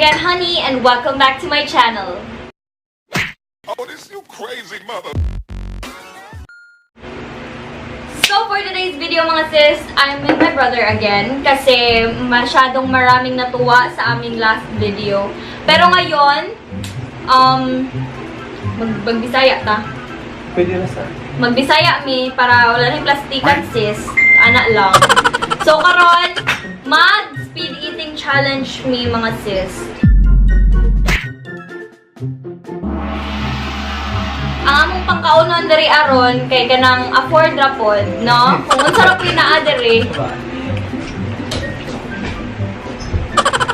again, honey, and welcome back to my channel. Oh, this you crazy mother. So for today's video mga sis, I'm with my brother again kasi masyadong maraming natuwa sa aming last video. Pero ngayon, magbisaya ta. Pwede na sa. Magbisaya mi para wala na yung plastikan sis. Anak lang. So karon, mag-speed eating challenge mi mga sis. Ang among pangkaunon diri aron kay kanang afford ra pod, no? Kung unsa ra pud naa diri.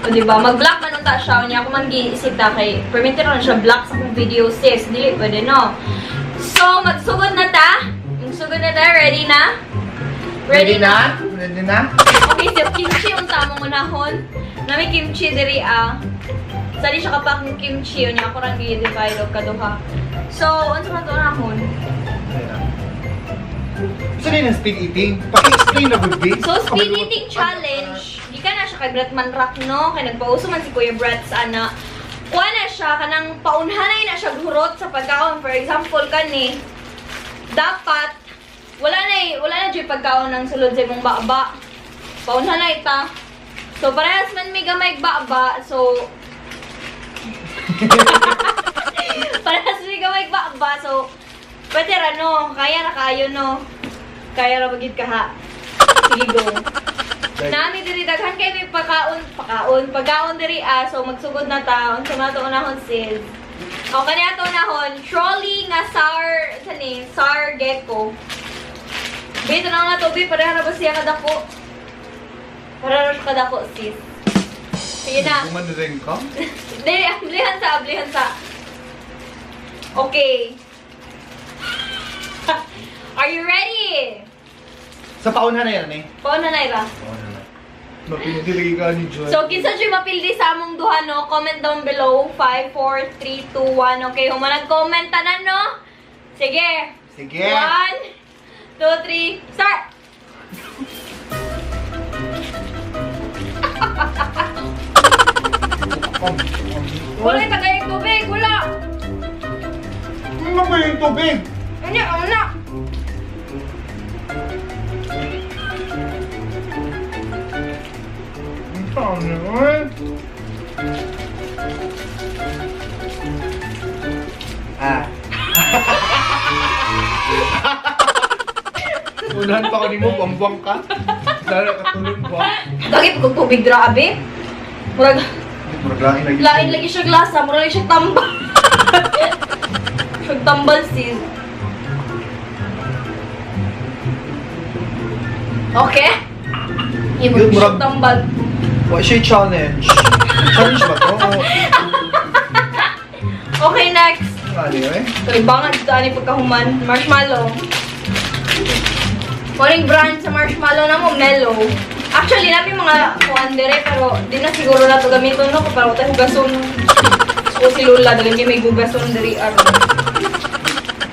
O diba, mag-block man unta siya, unya ako man giisip ta kay permitted ra siya block sa akong video sis, dili pwede no. So, magsugod na ta. Magsugod na ta, ready na? Ready na? Ready na? Okay, so kimchi unta mo munahon. Nami kimchi diri Sali siya kapak ng kimchi, unya ako ra gi-divide og kaduha. So, unsa man to nahon? Gusto rin ng speed eating? Paki-explain na good. So, speed eating challenge. Di ka na siya kay Brett Manrak, no? Kay nagpauso man si Kuya Brett sa ana. Kuha na siya, kanang paunhanay na siya gurot sa pagkaon. For example, kani, dapat, wala na dyan pagkaon ng sulod sa imong baba. Paunhanay ta. So, parehas man may gamay baba. So, parehas may gamay baba. So, pwede ra, no? Kaya na kayo, no? Kaya ra magid ka, ha? Sige, go. Nami diri daghan kay may pagkaon diri so magsugod na ta unsa man to unahon sis. O kani ato unahon trolley nga sour gecko. Bito na to bi para ra ba siya kadako? Para ra kadako sis. Sige na. Kumandaring ka? Dili ablihan sa. Okay. Are you ready? Sa pauna na yan eh. Pauna na ira. Mapildi ka ni Joy. So, kinsa siya mapildi sa among duha, no? Comment down below. 5, 4, 3, 2, 1. Okay, kung manag-comment tanan, no? Sige. Sige. 1, 2, 3, start! Wala yung tagay yung tubig, wala! Ano ba yung tubig? Ano? Unahan pa ko ni mo, buwang ka. Lalo katulog ba? Dagit kong tubig dra, abe. Murag lain lagi siya glasa, murag lagi siya tambal. Siya tambal, sis. Okay? Ibig siya tambal. What siya challenge? Challenge ba to? Okay, next. Ano eh? Kalibangan dito ani pagkahuman. Marshmallow. Morning brand sa marshmallow na mo, mellow. Actually, namin mga kuandere, pero di na siguro na ito gamiton, no? Para tayo hugason. O si Lola, dagan kayo may hugason dari araw.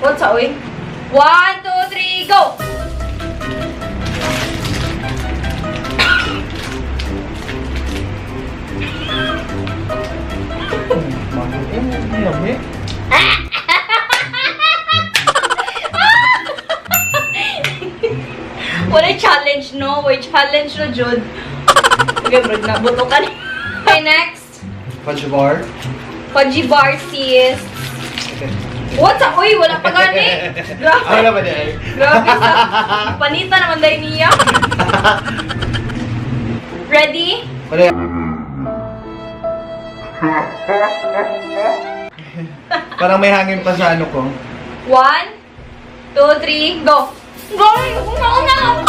What's up, eh? 1, 2, 3, go! Yummy. Wala challenge, no? Wala challenge no, Jud. Okay, bro, nabuto ka. Okay, next. Fudge bar. Fudgy bar, sis. What's up? Uy, wala pa gani. Grabe. Wala ba din? Grabe sa panita naman dahil niya. Ready? Wala. Parang may hangin pa sa ano ko. 1, 2, 3, go! Go! Una!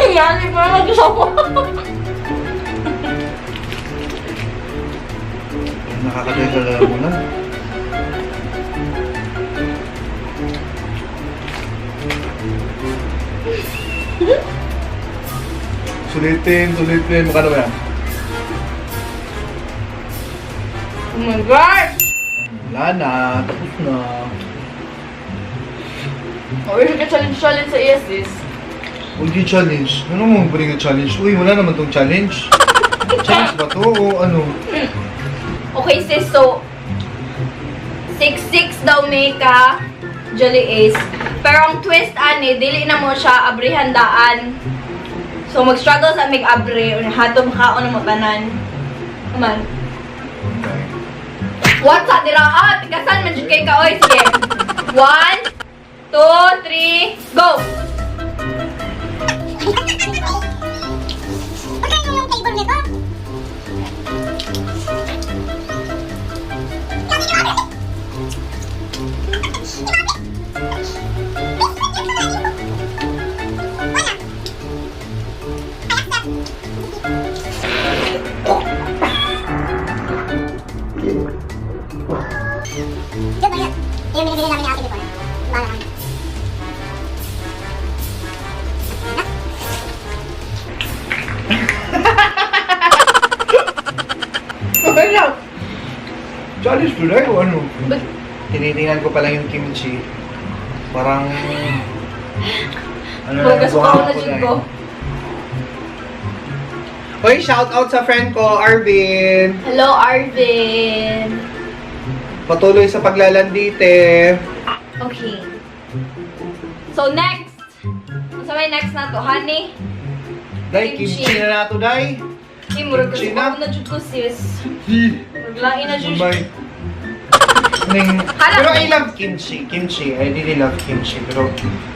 Yan, di ba nag-sawa? Nakakatay mo na. Sulitin. Magkano ba yan? Oh my God! Wala na, tapos na. Or ka challenge sa ESS. Uy, di challenge. Ano mo bring a challenge? Uy, wala naman tong challenge. Challenge ba to o ano? Okay sis, so 6'6" daw may ka Jolly Ace. Pero ang twist ani, dili na mo siya abrihandaan. So mag-struggle sa mig abre, hato makaon na mo tanan. Naman. Okay. What sa dira? Tigasan man jud kay ka oy, sige. 1 2 3 go. Yung table nito. Yun ba yun? Yung binibili namin ni Ate before. Bahala kami. Okay lang. Challenge today o ano? But, Tinitingnan ko pa lang yung kimchi. Parang... Ano Bagas buha ko na ko jud na ko. Hoy, shout out sa friend ko, Arvin. Hello Arvin. Patuloy sa paglalandite. Okay. So next. Sa may next na to, honey. Dai, kimchi na nato, dai. Di murag kasi Kimchi na? ako na jud ko sis. Hi. Maglain na jud. May... Ning... Hala. Pero I love kimchi. Kimchi. I really love kimchi. Pero...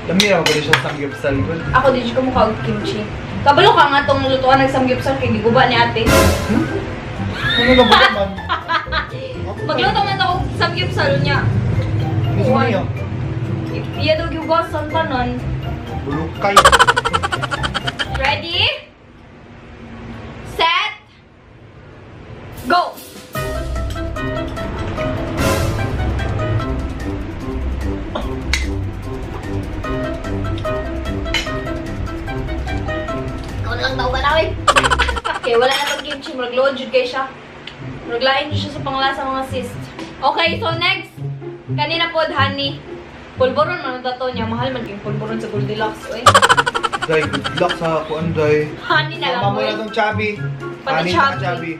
Dami na ako siya samgyupsal ko. Ako din ko mukha og kimchi. Kabalo ka nga tong lutuan ng samgyupsal kay giguba ni ate. Ano na ba naman? Magluto man ako samgyupsal niya. Gusto mo niyo? Iya daw giugasan pa nun. Bulukay. Ready? Set. Go! Ikaw na lang daw ba namin? Okay, wala na itong kimchi. Mag-load jud kay siya. Maglain jud siya sa panglasa mga sis. Okay, so next. Kanina po, honey. Pulburon man ang tato niya. Mahal man yung pulburon sa Goldilocks. Uy. Dai, good luck sa kuan, dai. Honey na lang. Mama mo uy. na tong chubby. Pati Ani chubby. na chubby.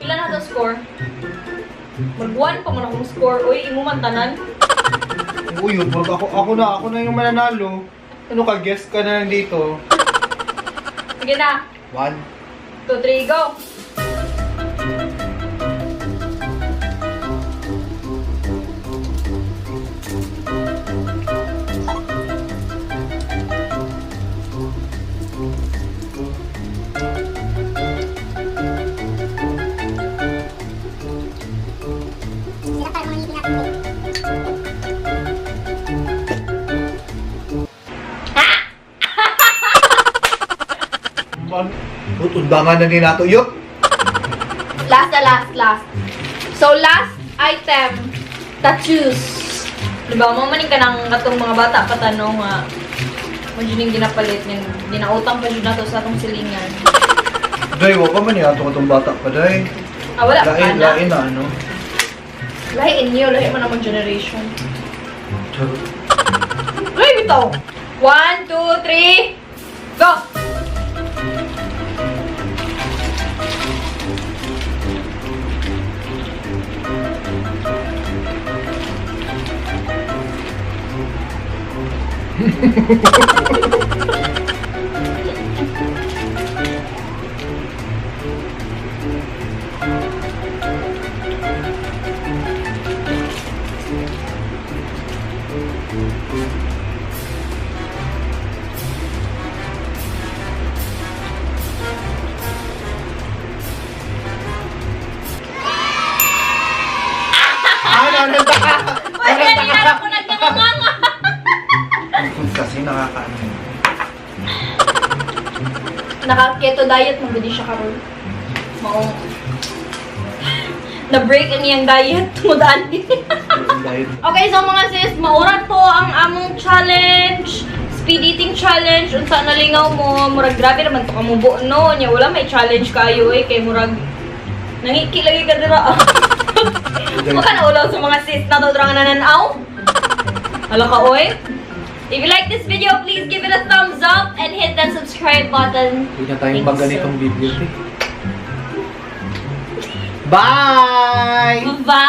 Ilan na to score? Mag-1 pa man akong score. Uy, imo man tanan. Uy, wag ako na yung mananalo. Ano ka, guest ka na lang dito. Sige na. 1. 2, 3, go! Sinakal mga ngipin natin. Tutundangan na din nato. Yup! Last na last. So, last item. Tattoos. Diba, mamaning ka ng katong mga bata patanong nga. Medyo yung ginapalit niya. Ginautang pa dyan na to sa atong silingan. Day, wag pa man yung ato katong bata pa, day. Ah, wala pa Lain na. na, ano? Lahi inyo, lahi mo naman generation. Charot. Lahi bitaw. 1, 2, 3, go! Ano ka? Uy, kanina ako nagkakanganga. Kasi nakakaano. Naka-keto diet, mabili siya karon. Mao. Na-break ang iyang diet, mudaan din. Dahil Okay, so mga sis, maura to ang among challenge. Speed eating challenge. Unsa nalingaw mo, murag grabe naman to kamubo no. Nya wala may challenge kayo kay murag nangiki lagi ka dira. guys. Huwag ka na ulaw sa mga sis na tudrang nananaw. Hala ka, oy. If you like this video, please give it a thumbs up and hit that subscribe button. Hindi na tayong pag ganitong video. Bye! Bye!